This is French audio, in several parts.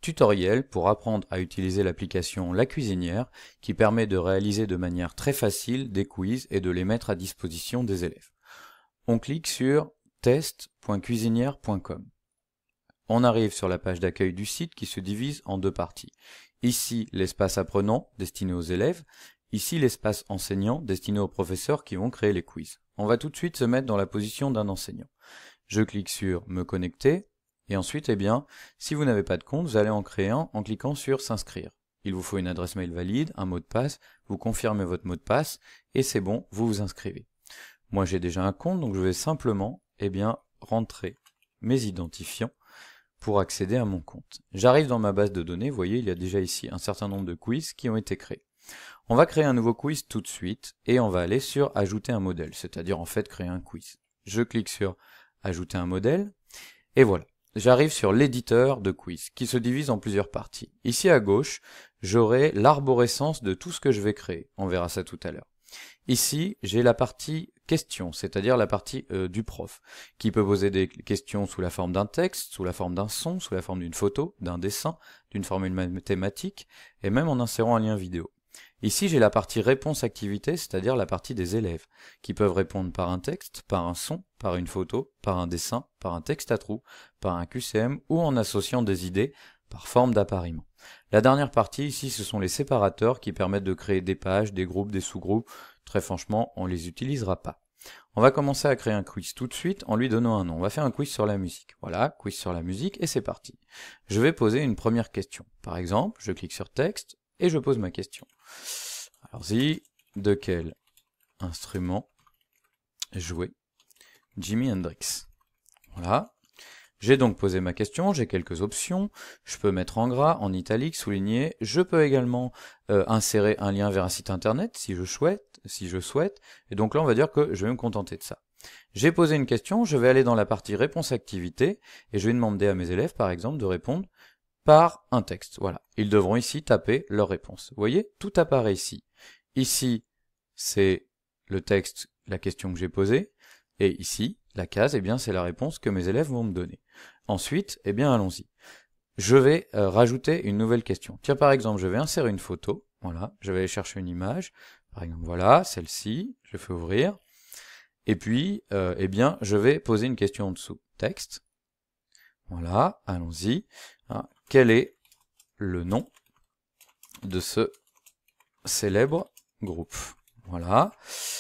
Tutoriel pour apprendre à utiliser l'application La Cuisinière qui permet de réaliser de manière très facile des quiz et de les mettre à disposition des élèves. On clique sur test.cuisinière.com. On arrive sur la page d'accueil du site qui se divise en deux parties. Ici, l'espace apprenant destiné aux élèves, ici l'espace enseignant destiné aux professeurs qui vont créer les quiz. On va tout de suite se mettre dans la position d'un enseignant. Je clique sur me connecter. Et ensuite, si vous n'avez pas de compte, vous allez en créer un en cliquant sur s'inscrire. Il vous faut une adresse mail valide, un mot de passe, vous confirmez votre mot de passe, et c'est bon, vous vous inscrivez. Moi j'ai déjà un compte, donc je vais simplement, rentrer mes identifiants pour accéder à mon compte. J'arrive dans ma base de données, vous voyez, il y a déjà ici un certain nombre de quiz qui ont été créés. On va créer un nouveau quiz tout de suite, et on va aller sur ajouter un modèle, c'est-à-dire en fait créer un quiz. Je clique sur ajouter un modèle, et voilà. J'arrive sur l'éditeur de quiz, qui se divise en plusieurs parties. Ici à gauche, j'aurai l'arborescence de tout ce que je vais créer. On verra ça tout à l'heure. Ici, j'ai la partie questions, c'est-à-dire la partie du prof, qui peut poser des questions sous la forme d'un texte, sous la forme d'un son, sous la forme d'une photo, d'un dessin, d'une formule mathématique, et même en insérant un lien vidéo. Ici, j'ai la partie réponse-activité, c'est-à-dire la partie des élèves, qui peuvent répondre par un texte, par un son, par une photo, par un dessin, par un texte à trous, par un QCM ou en associant des idées par forme d'appariement. La dernière partie, ici, ce sont les séparateurs qui permettent de créer des pages, des groupes, des sous-groupes. Très franchement, on ne les utilisera pas. On va commencer à créer un quiz tout de suite en lui donnant un nom. On va faire un quiz sur la musique. Voilà, quiz sur la musique et c'est parti. Je vais poser une première question. Par exemple, je clique sur texte et je pose ma question. Alors-y, de quel instrument jouait Jimi Hendrix? Voilà. J'ai donc posé ma question, j'ai quelques options. Je peux mettre en gras, en italique, souligner. Je peux également insérer un lien vers un site internet si je souhaite. Et donc là, on va dire que je vais me contenter de ça. J'ai posé une question, je vais aller dans la partie réponse-activité et je vais demander à mes élèves, par exemple, de répondre par un texte. Voilà. Ils devront ici taper leur réponse. Vous voyez, tout apparaît ici. Ici, c'est le texte, la question que j'ai posée. Et ici, la case, c'est la réponse que mes élèves vont me donner. Ensuite, allons-y. Je vais rajouter une nouvelle question. Tiens, par exemple, je vais insérer une photo. Voilà, je vais aller chercher une image. Par exemple, voilà, celle-ci. Je fais ouvrir. Et puis, je vais poser une question en dessous. Texte. Voilà, allons-y. Quel est le nom de ce célèbre groupe? Voilà.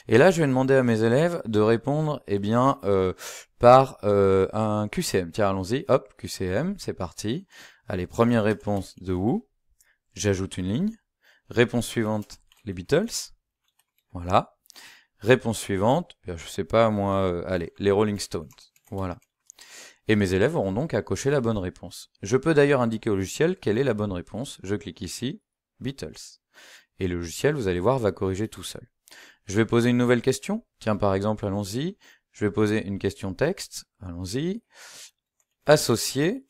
Et là, je vais demander à mes élèves de répondre, par un QCM. Tiens, allons-y. Hop, QCM, c'est parti. Allez, première réponse de Who. J'ajoute une ligne. Réponse suivante, les Beatles. Voilà. Réponse suivante, je sais pas moi, allez, les Rolling Stones. Voilà. Et mes élèves auront donc à cocher la bonne réponse. Je peux d'ailleurs indiquer au logiciel quelle est la bonne réponse. Je clique ici, Beatles. Et le logiciel, vous allez voir, va corriger tout seul. Je vais poser une nouvelle question. Tiens, par exemple, allons-y. Je vais poser une question texte. Allons-y. Associer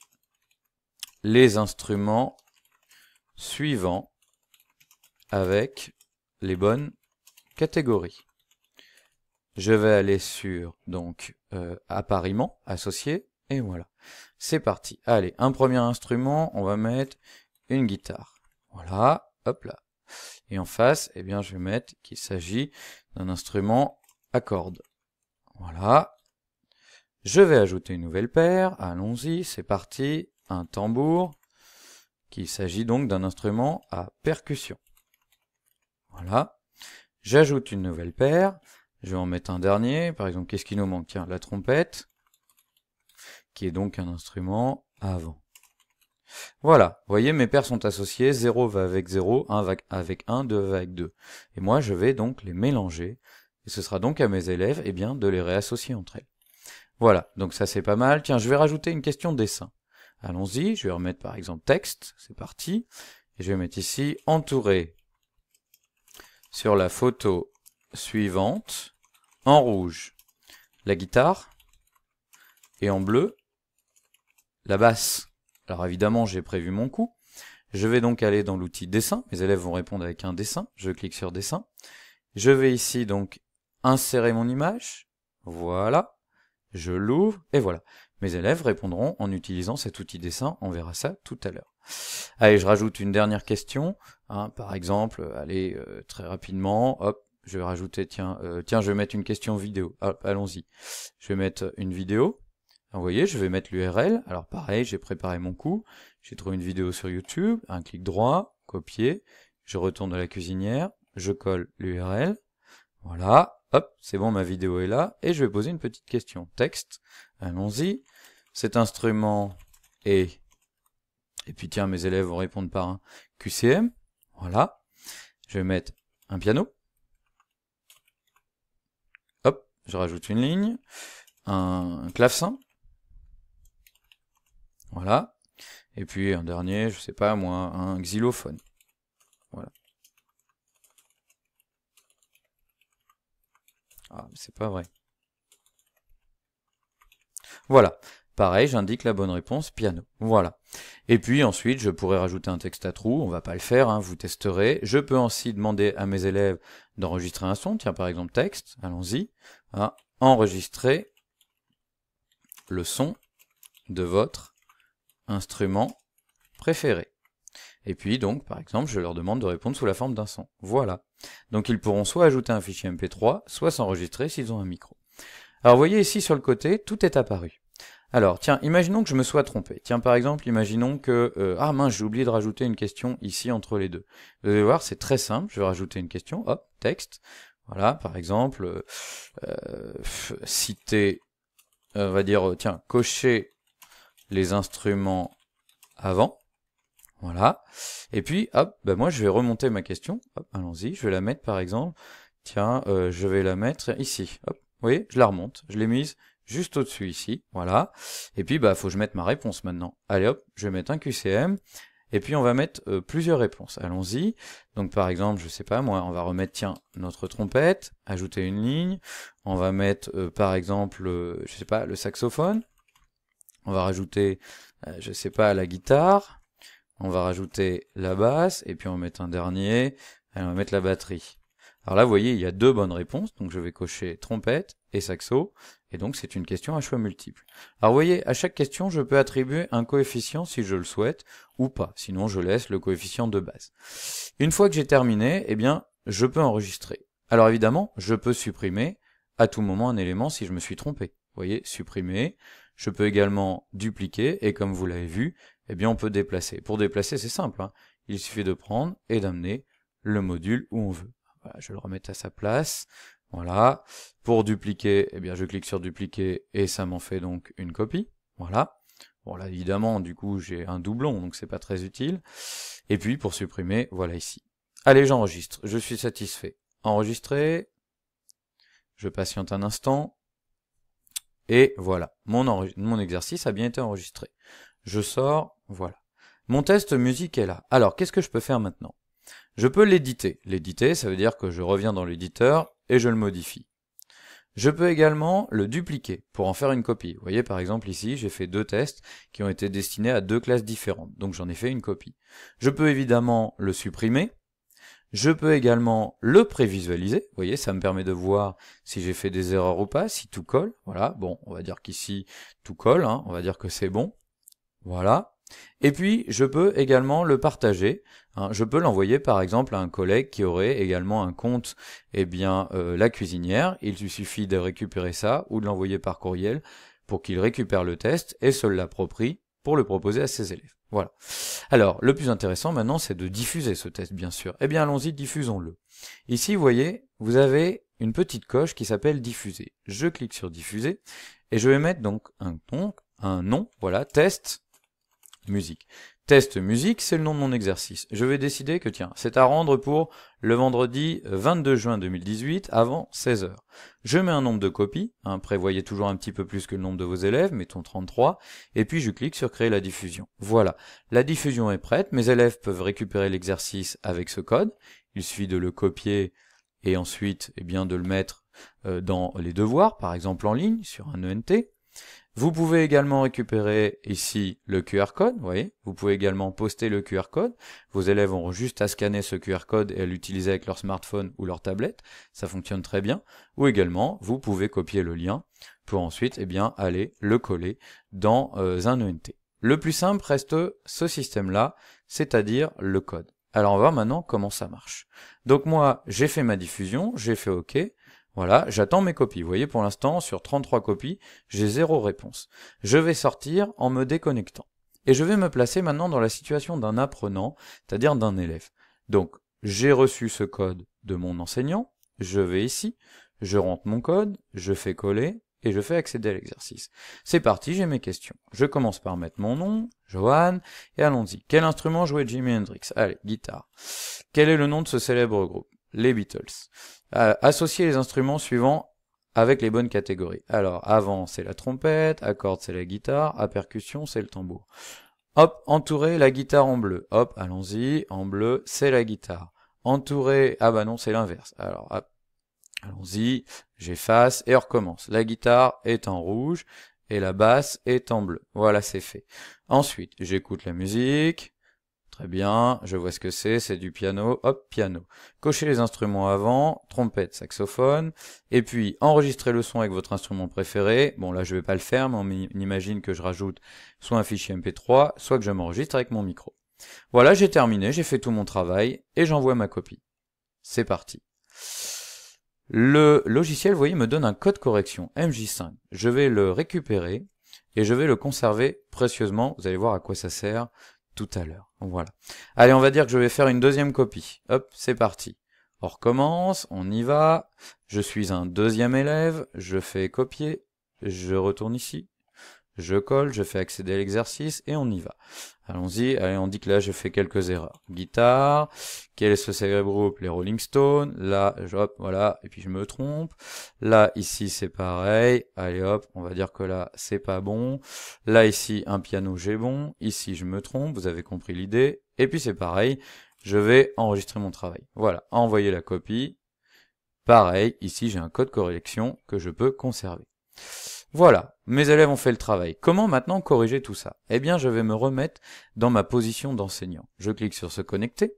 les instruments suivants avec les bonnes catégories. Je vais aller sur, appariement, associer, et voilà. C'est parti. Allez, un premier instrument, on va mettre une guitare. Voilà, hop là. Et en face, je vais mettre qu'il s'agit d'un instrument à cordes. Voilà. Je vais ajouter une nouvelle paire. Allons-y, c'est parti. Un tambour, qu'il s'agit donc d'un instrument à percussion. Voilà. J'ajoute une nouvelle paire. Je vais en mettre un dernier. Par exemple, qu'est-ce qui nous manque? Tiens, la trompette, qui est donc un instrument à vent. Voilà, vous voyez, mes paires sont associées, 0 va avec 0, 1 va avec 1, 2 va avec 2. Et moi, je vais donc les mélanger, et ce sera donc à mes élèves de les réassocier entre elles. Voilà, donc ça c'est pas mal. Tiens, je vais rajouter une question de dessin. Allons-y, je vais remettre par exemple texte, c'est parti. Et je vais mettre ici, entouré sur la photo suivante, en rouge, la guitare, et en bleu, la basse. Alors évidemment, j'ai prévu mon coup. Je vais donc aller dans l'outil dessin. Mes élèves vont répondre avec un dessin. Je clique sur dessin. Je vais ici donc insérer mon image. Voilà. Je l'ouvre et voilà. Mes élèves répondront en utilisant cet outil dessin. On verra ça tout à l'heure. Allez, je rajoute une dernière question. Hein, par exemple, allez, très rapidement, hop, je vais rajouter, tiens, je vais mettre une question vidéo. Hop, allons-y. Je vais mettre une vidéo. Vous voyez, je vais mettre l'URL. Alors pareil, j'ai préparé mon coup. J'ai trouvé une vidéo sur YouTube. Un clic droit, copier. Je retourne dans la cuisinière. Je colle l'URL. Voilà. Hop, c'est bon, ma vidéo est là. Et je vais poser une petite question. Texte. Allons-y. Cet instrument est... Et puis tiens, mes élèves vont répondre par un QCM. Voilà. Je vais mettre un piano. Hop, je rajoute une ligne. Un clavecin. Voilà. Et puis un dernier, je sais pas moi, un xylophone. Voilà. Ah, c'est pas vrai. Voilà. Pareil, j'indique la bonne réponse, piano. Voilà. Et puis ensuite, je pourrais rajouter un texte à trous. On va pas le faire, hein, vous testerez. Je peux aussi demander à mes élèves d'enregistrer un son. Tiens, par exemple, texte. Allons-y. Hein, enregistrer le son de votre instrument préféré. Et puis donc, par exemple, je leur demande de répondre sous la forme d'un son. Voilà. Donc ils pourront soit ajouter un fichier MP3, soit s'enregistrer s'ils ont un micro. Alors vous voyez ici sur le côté, tout est apparu. Alors tiens, imaginons que je me sois trompé. Tiens par exemple, imaginons que... ah mince, j'ai oublié de rajouter une question ici entre les deux. Vous allez voir, c'est très simple, je vais rajouter une question, hop, texte. Voilà, par exemple, citer, on va dire, tiens, cocher les instruments avant. Voilà. Et puis, hop, ben moi je vais remonter ma question. Hop, allons-y, je vais la mettre par exemple. Tiens, je vais la mettre ici. Hop, vous voyez, je la remonte. Je l'ai mise juste au-dessus ici. Voilà. Et puis, bah, faut que je mette ma réponse maintenant. Allez hop, je vais mettre un QCM. Et puis on va mettre plusieurs réponses. Allons-y. Donc par exemple, je sais pas moi, on va remettre, tiens, notre trompette, ajouter une ligne. On va mettre par exemple, je sais pas, le saxophone. On va rajouter, je sais pas, la guitare. On va rajouter la basse, et puis on va mettre un dernier, et on va mettre la batterie. Alors là, vous voyez, il y a deux bonnes réponses, donc je vais cocher trompette et saxo, et donc c'est une question à choix multiple. Alors vous voyez, à chaque question, je peux attribuer un coefficient si je le souhaite, ou pas, sinon je laisse le coefficient de base. Une fois que j'ai terminé, eh bien, je peux enregistrer. Alors évidemment, je peux supprimer à tout moment un élément si je me suis trompé. Vous voyez, supprimer. Je peux également dupliquer, et comme vous l'avez vu, eh bien on peut déplacer. Pour déplacer, c'est simple, hein. Il suffit de prendre et d'amener le module où on veut. Voilà, je vais le remettre à sa place. Voilà. Pour dupliquer, eh bien je clique sur dupliquer et ça m'en fait donc une copie. Voilà. Bon là évidemment, du coup j'ai un doublon, donc c'est pas très utile. Et puis pour supprimer, voilà ici. Allez, j'enregistre. Je suis satisfait. Enregistrer. Je patiente un instant. Et voilà, mon exercice a bien été enregistré. Je sors, voilà. Mon test musique est là. Alors, qu'est-ce que je peux faire maintenant? Je peux l'éditer. L'éditer, ça veut dire que je reviens dans l'éditeur et je le modifie. Je peux également le dupliquer pour en faire une copie. Vous voyez, par exemple, ici, j'ai fait deux tests qui ont été destinés à deux classes différentes. Donc, j'en ai fait une copie. Je peux évidemment le supprimer. Je peux également le prévisualiser, vous voyez, ça me permet de voir si j'ai fait des erreurs ou pas, si tout colle, voilà, bon, on va dire qu'ici tout colle, hein, on va dire que c'est bon, voilà. Et puis, je peux également le partager, hein, je peux l'envoyer par exemple à un collègue qui aurait également un compte, eh bien, la cuisinière, il lui suffit de récupérer ça ou de l'envoyer par courriel pour qu'il récupère le test et se l'approprie pour le proposer à ses élèves. Voilà. Alors, le plus intéressant maintenant, c'est de diffuser ce test, bien sûr. Eh bien, allons-y, diffusons-le. Ici, vous voyez, vous avez une petite coche qui s'appelle diffuser. Je clique sur diffuser, et je vais mettre donc un nom, voilà, test musique. Test musique, c'est le nom de mon exercice. Je vais décider que, tiens, c'est à rendre pour le vendredi 22 juin 2018 avant 16 h. Je mets un nombre de copies, hein, prévoyez toujours un petit peu plus que le nombre de vos élèves, mettons 33, et puis je clique sur créer la diffusion. Voilà, la diffusion est prête, mes élèves peuvent récupérer l'exercice avec ce code, il suffit de le copier et ensuite eh bien, de le mettre dans les devoirs, par exemple en ligne, sur un ENT. Vous pouvez également récupérer ici le QR code, vous voyez, vous pouvez également poster le QR code, vos élèves auront juste à scanner ce QR code et à l'utiliser avec leur smartphone ou leur tablette, ça fonctionne très bien, ou également vous pouvez copier le lien pour ensuite eh bien, aller le coller dans un ENT. Le plus simple reste ce système-là, c'est-à-dire le code. Alors on va voir maintenant comment ça marche. Donc moi, j'ai fait ma diffusion, j'ai fait OK. Voilà, j'attends mes copies. Vous voyez, pour l'instant, sur 33 copies, j'ai 0 réponse. Je vais sortir en me déconnectant. Et je vais me placer maintenant dans la situation d'un apprenant, c'est-à-dire d'un élève. Donc, j'ai reçu ce code de mon enseignant, je vais ici, je rentre mon code, je fais coller, et je fais accéder à l'exercice. C'est parti, j'ai mes questions. Je commence par mettre mon nom, Johan, et allons-y. Quel instrument jouait Jimi Hendrix? Allez, guitare. Quel est le nom de ce célèbre groupe? Les Beatles. Associer les instruments suivants avec les bonnes catégories. Alors, avant, c'est la trompette, à cordes, c'est la guitare, à percussion, c'est le tambour. Hop, entourer la guitare en bleu. Hop, allons-y, en bleu, c'est la guitare. Entourer, ah bah non, c'est l'inverse. Alors, hop, allons-y, j'efface et on recommence. La guitare est en rouge et la basse est en bleu. Voilà, c'est fait. Ensuite, j'écoute la musique. Très bien, je vois ce que c'est du piano, hop, piano. Cochez les instruments avant, trompette, saxophone, et puis enregistrez le son avec votre instrument préféré. Bon là je vais pas le faire, mais on imagine que je rajoute soit un fichier MP3, soit que je m'enregistre avec mon micro. Voilà, j'ai terminé, j'ai fait tout mon travail, et j'envoie ma copie. C'est parti. Le logiciel, vous voyez, me donne un code correction, MJ5. Je vais le récupérer, et je vais le conserver précieusement. Vous allez voir à quoi ça sert tout à l'heure. Voilà. Allez, on va dire que je vais faire une deuxième copie. Hop, c'est parti. On recommence, on y va. Je suis un deuxième élève, je fais copier, je retourne ici, je colle, je fais accéder à l'exercice et on y va. Allons-y, allez, on dit que là je fais quelques erreurs. Guitare, quel est ce célèbre groupe? Les Rolling Stones. Là, hop, voilà, et puis je me trompe. Là, ici c'est pareil. Allez hop, on va dire que là c'est pas bon. Là ici un piano j'ai bon. Ici je me trompe, vous avez compris l'idée. Et puis c'est pareil, je vais enregistrer mon travail. Voilà, envoyer la copie. Pareil, ici j'ai un code correction que je peux conserver. Voilà, mes élèves ont fait le travail. Comment maintenant corriger tout ça? Eh bien, je vais me remettre dans ma position d'enseignant. Je clique sur se connecter,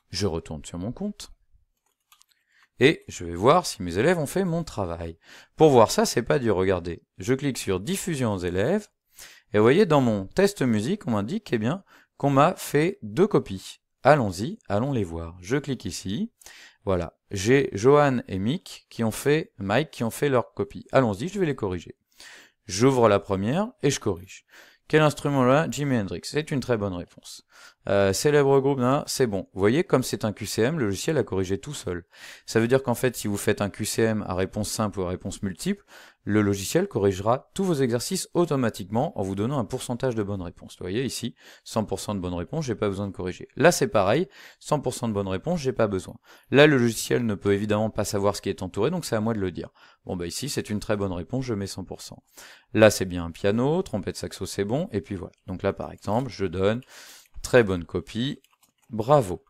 je retourne sur mon compte, et je vais voir si mes élèves ont fait mon travail. Pour voir ça, c'est pas dur, regardez. Je clique sur diffusion aux élèves, et vous voyez, dans mon test musique, on m'indique, eh bien, qu'on m'a fait 2 copies. Allons-y, allons les voir. Je clique ici. Voilà, j'ai Johan et Mike qui ont fait leur copie. Allons-y, je vais les corriger. J'ouvre la première et je corrige. Quel instrument là? Jimi Hendrix. C'est une très bonne réponse. Célèbre groupe, c'est bon. Vous voyez, comme c'est un QCM, le logiciel a corrigé tout seul. Ça veut dire qu'en fait, si vous faites un QCM à réponse simple ou à réponse multiple, le logiciel corrigera tous vos exercices automatiquement en vous donnant un pourcentage de bonnes réponses. Vous voyez ici, 100% de bonnes réponses, j'ai pas besoin de corriger. Là, c'est pareil, 100% de bonnes réponses, j'ai pas besoin. Là, le logiciel ne peut évidemment pas savoir ce qui est entouré, donc c'est à moi de le dire. Bon, bah ici, c'est une très bonne réponse, je mets 100%. Là, c'est bien un piano, trompette, saxo, c'est bon, et puis voilà. Donc là, par exemple, je donne très bonne copie, bravo.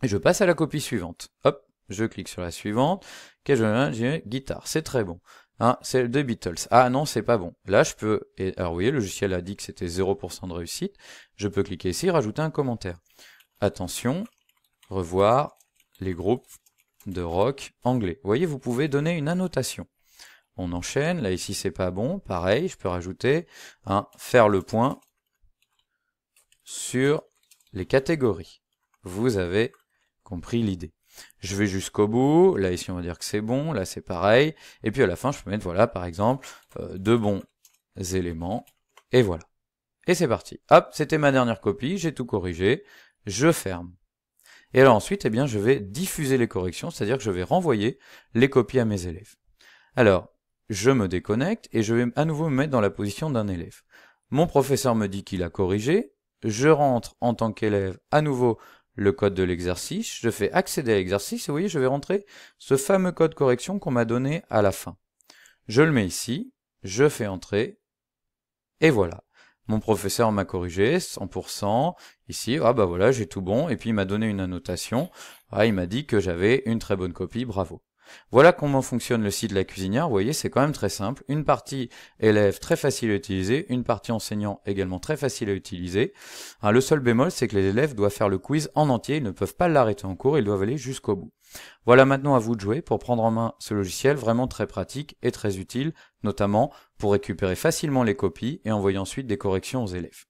Et je passe à la copie suivante. Hop, je clique sur la suivante. J'ai guitare, c'est très bon. Hein, c'est The Beatles. Ah non, c'est pas bon. Là, je peux... alors, vous voyez, le logiciel a dit que c'était 0% de réussite. Je peux cliquer ici, rajouter un commentaire. Attention, revoir les groupes de rock anglais. Vous voyez, vous pouvez donner une annotation. On enchaîne. Là, ici, c'est pas bon. Pareil, je peux rajouter faire le point sur les catégories. Vous avez compris l'idée. Je vais jusqu'au bout, là ici on va dire que c'est bon, là c'est pareil, et puis à la fin je peux mettre, voilà, par exemple, 2 bons éléments, et voilà. Et c'est parti. Hop, c'était ma dernière copie, j'ai tout corrigé, je ferme. Et alors ensuite, eh bien, je vais diffuser les corrections, c'est-à-dire que je vais renvoyer les copies à mes élèves. Alors, je me déconnecte, et je vais à nouveau me mettre dans la position d'un élève. Mon professeur me dit qu'il a corrigé, je rentre en tant qu'élève à nouveau le code de l'exercice, je fais accéder à l'exercice, et vous voyez, je vais rentrer ce fameux code correction qu'on m'a donné à la fin. Je le mets ici, je fais entrer, et voilà. Mon professeur m'a corrigé, 100%, ici, ah bah voilà, j'ai tout bon, et puis il m'a donné une annotation, il m'a dit que j'avais une très bonne copie, bravo. Voilà comment fonctionne le site de la cuisinière. Vous voyez, c'est quand même très simple. Une partie élève très facile à utiliser, une partie enseignant également très facile à utiliser. Le seul bémol, c'est que les élèves doivent faire le quiz en entier, ils ne peuvent pas l'arrêter en cours, ils doivent aller jusqu'au bout. Voilà maintenant à vous de jouer pour prendre en main ce logiciel vraiment très pratique et très utile, notamment pour récupérer facilement les copies et envoyer ensuite des corrections aux élèves.